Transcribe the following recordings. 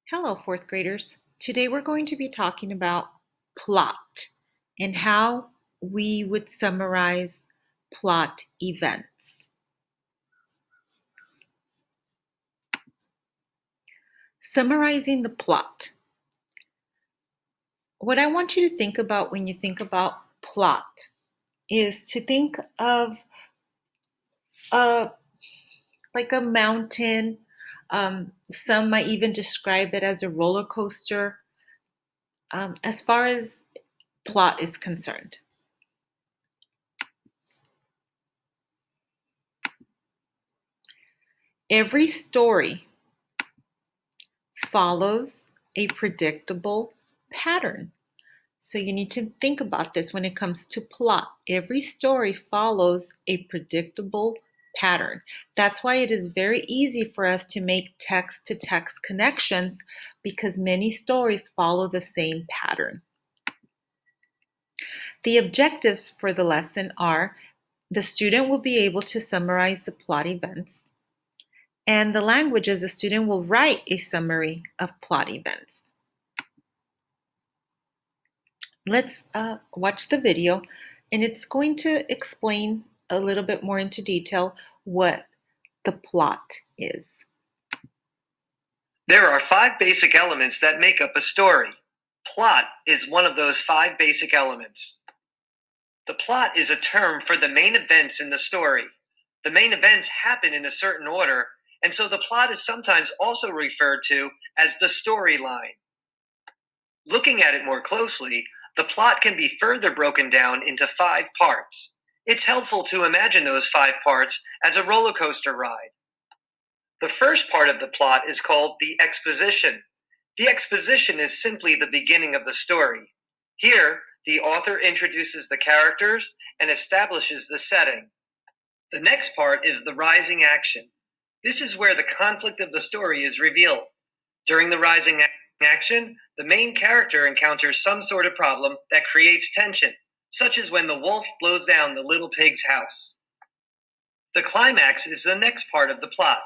Hello, fourth graders. Today we're going to be talking about plot and how we would summarize plot events. Summarizing the plot. What I want you to think about when you think about plot is to think of a like a mountain. Some might even describe it as a roller coaster. As far as plot is concerned. Every story follows a predictable pattern. So you need to think about this when it comes to plot. Every story follows a predictable pattern. That's why it is very easy for us to make text-to-text connections because many stories follow the same pattern. The objectives for the lesson are the student will be able to summarize the plot events, and the languages the student will write a summary of plot events. Let's watch the video, and it's going to explain a little bit more into detail what the plot is. There are 5 basic elements that make up a story. Plot is one of those 5 basic elements. The plot is a term for the main events in the story. The main events happen in a certain order, and so the plot is sometimes also referred to as the storyline. Looking at it more closely, the plot can be further broken down into 5 parts. It's helpful to imagine those 5 parts as a roller coaster ride. The first part of the plot is called the exposition. The exposition is simply the beginning of the story. Here, the author introduces the characters and establishes the setting. The next part is the rising action. This is where the conflict of the story is revealed. During the rising action, the main character encounters some sort of problem that creates tension, such as when the wolf blows down the little pig's house. The climax is the next part of the plot.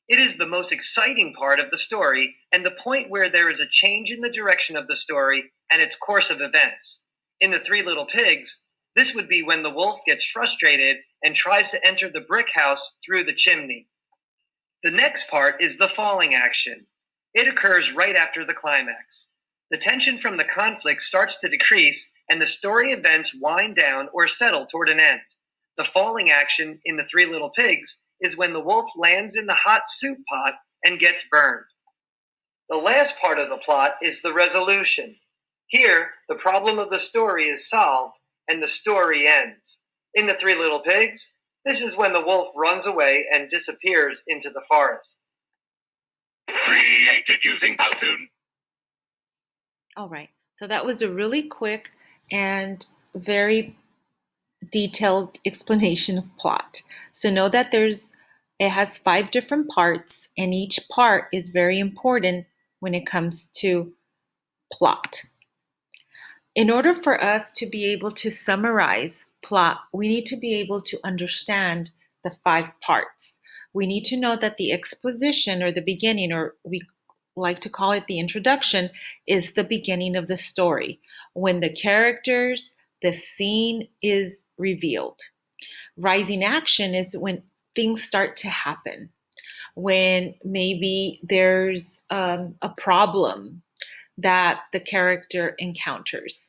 It is the most exciting part of the story and the point where there is a change in the direction of the story and its course of events. In The Three Little Pigs, this would be when the wolf gets frustrated and tries to enter the brick house through the chimney. The next part is the falling action. It occurs right after the climax. The tension from the conflict starts to decrease and the story events wind down or settle toward an end. The falling action in The Three Little Pigs is when the wolf lands in the hot soup pot and gets burned. The last part of the plot is the resolution. Here, the problem of the story is solved and the story ends. In The Three Little Pigs, this is when the wolf runs away and disappears into the forest. Created using Powtoon. All right, so that was a really quick and very detailed explanation of plot. So know that it has 5 different parts, and each part is very important when it comes to plot. In order for us to be able to summarize plot, we need to be able to understand the 5 parts. We need to know that the exposition or the beginning, or we like to call it the introduction, is the beginning of the story, when the characters, the scene is revealed. Rising action is when things start to happen, when maybe there's a problem that the character encounters.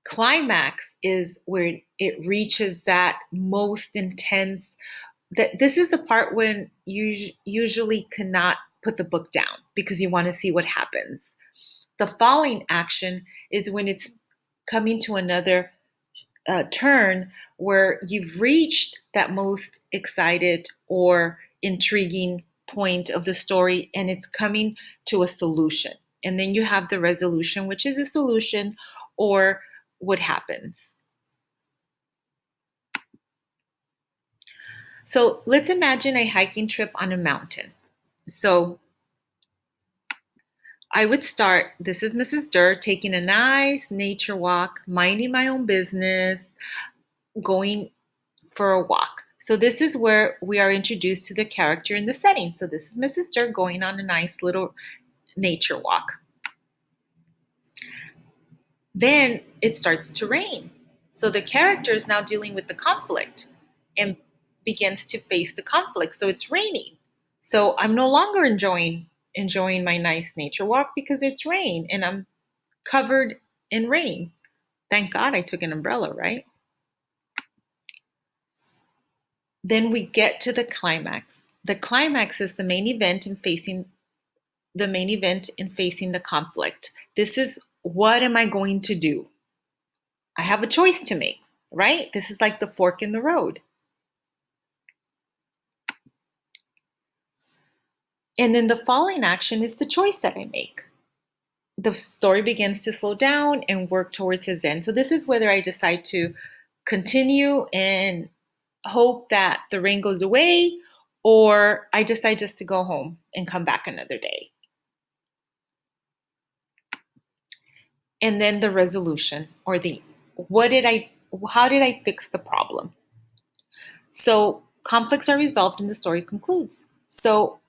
Climax is where it reaches that most intense, that this is the part when you usually cannot put the book down because you want to see what happens. The falling action is when it's coming to another turn where you've reached that most excited or intriguing point of the story and it's coming to a solution. And then you have the resolution, which is a solution or what happens. So let's imagine a hiking trip on a mountain. So I would start, this is Mrs. Durr taking a nice nature walk, minding my own business, going for a walk. So this is where we are introduced to the character in the setting. So this is Mrs. Durr going on a nice little nature walk. Then it starts to rain. So the character is now dealing with the conflict and begins to face the conflict. So it's raining. So I'm no longer enjoying my nice nature walk because it's rain and I'm covered in rain. Thank God I took an umbrella, right? Then we get to the climax. The climax is the main event in facing the conflict. This is, what am I going to do? I have a choice to make, right? This is like the fork in the road. And then the following action is the choice that I make. The story begins to slow down and work towards its end. So this is whether I decide to continue and hope that the rain goes away, or I decide just to go home and come back another day. And then the resolution, or the how did I fix the problem? So conflicts are resolved and the story concludes. So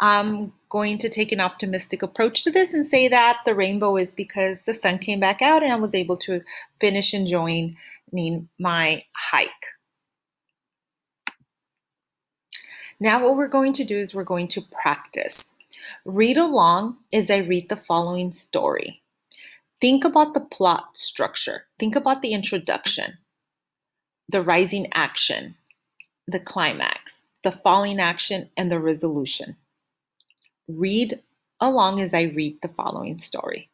I'm going to take an optimistic approach to this and say that the rainbow is because the sun came back out and I was able to finish enjoying my hike. Now what we're going to do is we're going to practice. Read along as I read the following story. Think about the plot structure. Think about the introduction, the rising action, the climax, the falling action, and the resolution. Read along as I read the following story.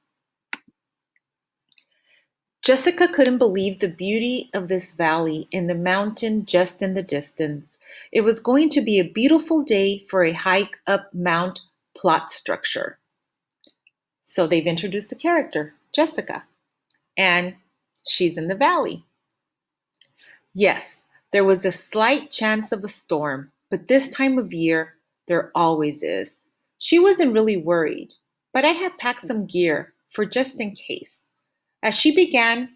Jessica couldn't believe the beauty of this valley and the mountain just in the distance. It was going to be a beautiful day for a hike up Mount Plot Structure. So they've introduced the character, Jessica, and she's in the valley. Yes, there was a slight chance of a storm, but this time of year, there always is. She wasn't really worried, but I had packed some gear for just in case. As she began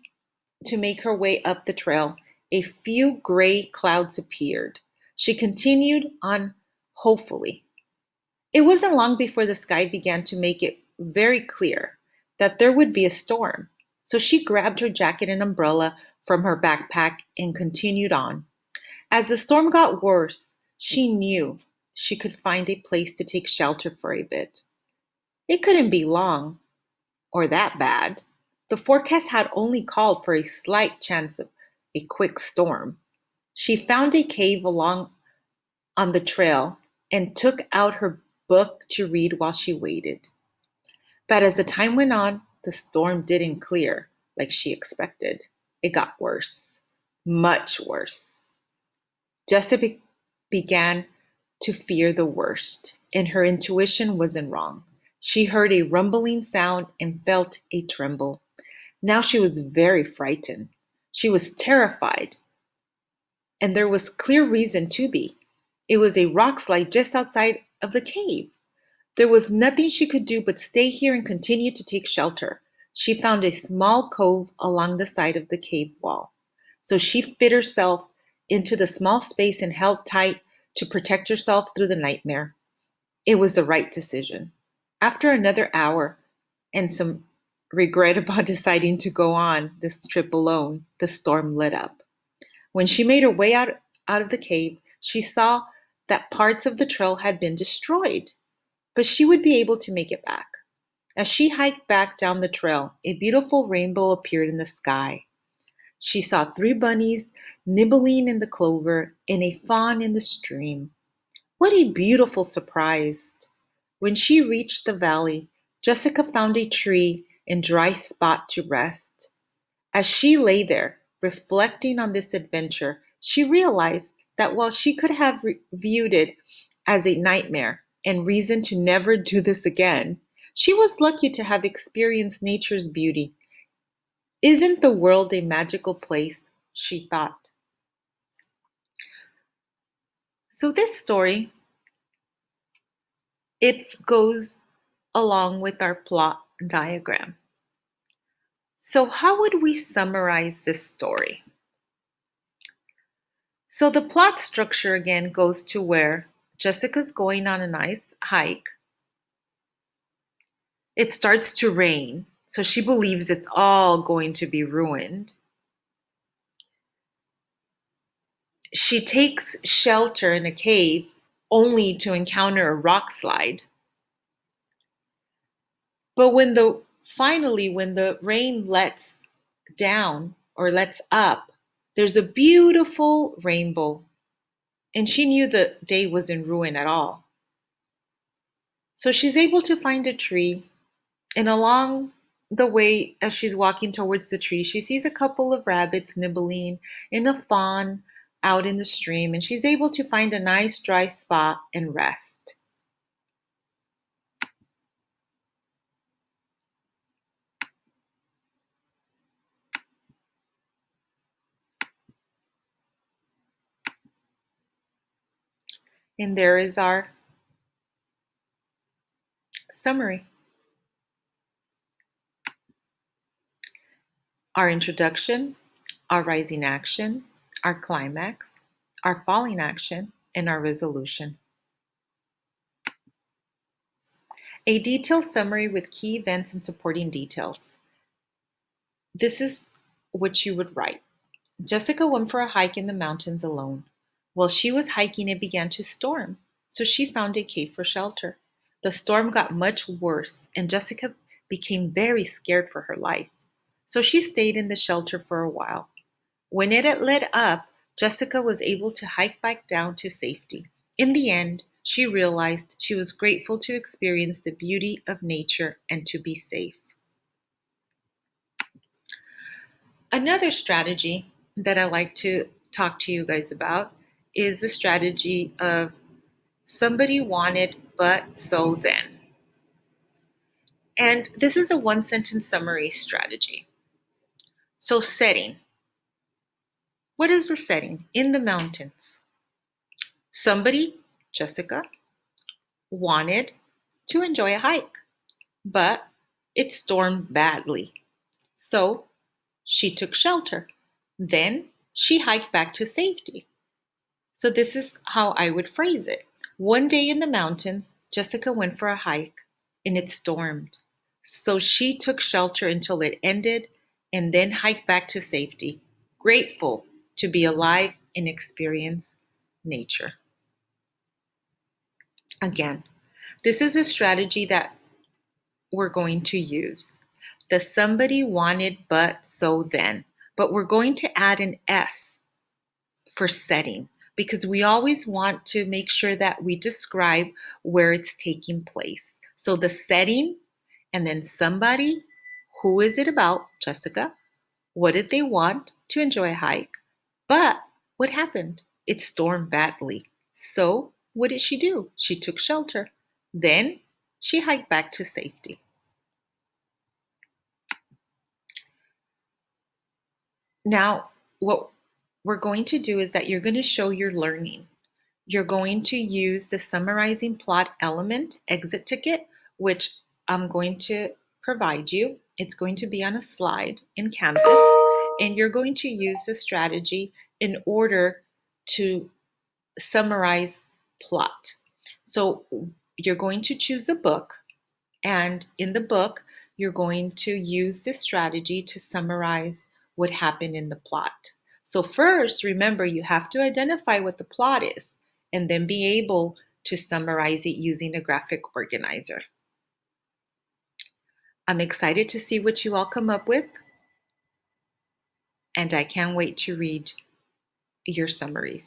to make her way up the trail, a few gray clouds appeared. She continued on hopefully. It wasn't long before the sky began to make it very clear that there would be a storm. So she grabbed her jacket and umbrella from her backpack and continued on. As the storm got worse, she knew she could find a place to take shelter for a bit. It couldn't be long or that bad. The forecast had only called for a slight chance of a quick storm. She found a cave along on the trail and took out her book to read while she waited. But as the time went on, the storm didn't clear like she expected. It got worse, much worse. Jessica began to fear the worst, and her intuition wasn't wrong. She heard a rumbling sound and felt a tremble. Now she was very frightened. She was terrified, and there was clear reason to be. It was a rock slide just outside of the cave. There was nothing she could do but stay here and continue to take shelter. She found a small cove along the side of the cave wall. So she fit herself into the small space and held tight to protect herself through the nightmare. It was the right decision. After another hour and some regret about deciding to go on this trip alone, the storm lit up. When she made her way out of the cave, she saw that parts of the trail had been destroyed, but she would be able to make it back. As she hiked back down the trail, a beautiful rainbow appeared in the sky. She saw 3 bunnies nibbling in the clover and a fawn in the stream. What a beautiful surprise! When she reached the valley, Jessica found a tree and dry spot to rest. As she lay there, reflecting on this adventure, she realized that while she could have viewed it as a nightmare and reason to never do this again, she was lucky to have experienced nature's beauty. Isn't the world a magical place? She thought. So this story, it goes along with our plot diagram. So how would we summarize this story? So the plot structure again goes to where Jessica's going on a nice hike. it starts to rain. So she believes it's all going to be ruined. She takes shelter in a cave only to encounter a rock slide. But when the rain lets down or lets up, there's a beautiful rainbow. And she knew the day was in ruin at all. So she's able to find a tree, and along the way, as she's walking towards the tree, she sees a couple of rabbits nibbling and a fawn out in the stream, and she's able to find a nice dry spot and rest. And there is our summary. Our introduction, our rising action, our climax, our falling action, and our resolution. A detailed summary with key events and supporting details. This is what you would write. Jessica went for a hike in the mountains alone. While she was hiking, it began to storm, so she found a cave for shelter. The storm got much worse, and Jessica became very scared for her life. So she stayed in the shelter for a while. When it had let up, Jessica was able to hike back down to safety. In the end, she realized she was grateful to experience the beauty of nature and to be safe. Another strategy that I like to talk to you guys about is the strategy of somebody wanted, but so then. And this is a one sentence summary strategy. So, setting. What is the setting? In the mountains. Somebody, Jessica, wanted to enjoy a hike, but it stormed badly. So she took shelter. Then she hiked back to safety. So this is how I would phrase it. One day in the mountains, Jessica went for a hike and it stormed. So she took shelter until it ended and then hiked back to safety, grateful to be alive and experience nature. Again, this is a strategy that we're going to use. The somebody wanted, but so then. But we're going to add an S for setting because we always want to make sure that we describe where it's taking place. So the setting and then somebody, who is it about? Jessica. What did they want? To enjoy a hike. But what happened? It stormed badly. So what did she do? She took shelter. Then she hiked back to safety. Now, what we're going to do is that you're going to show your learning. You're going to use the summarizing plot element exit ticket, which I'm going to provide you. It's going to be on a slide in Canvas, and you're going to use the strategy in order to summarize plot. So you're going to choose a book, and in the book, you're going to use this strategy to summarize what happened in the plot. So first, remember, you have to identify what the plot is and then be able to summarize it using a graphic organizer. I'm excited to see what you all come up with, and I can't wait to read your summaries.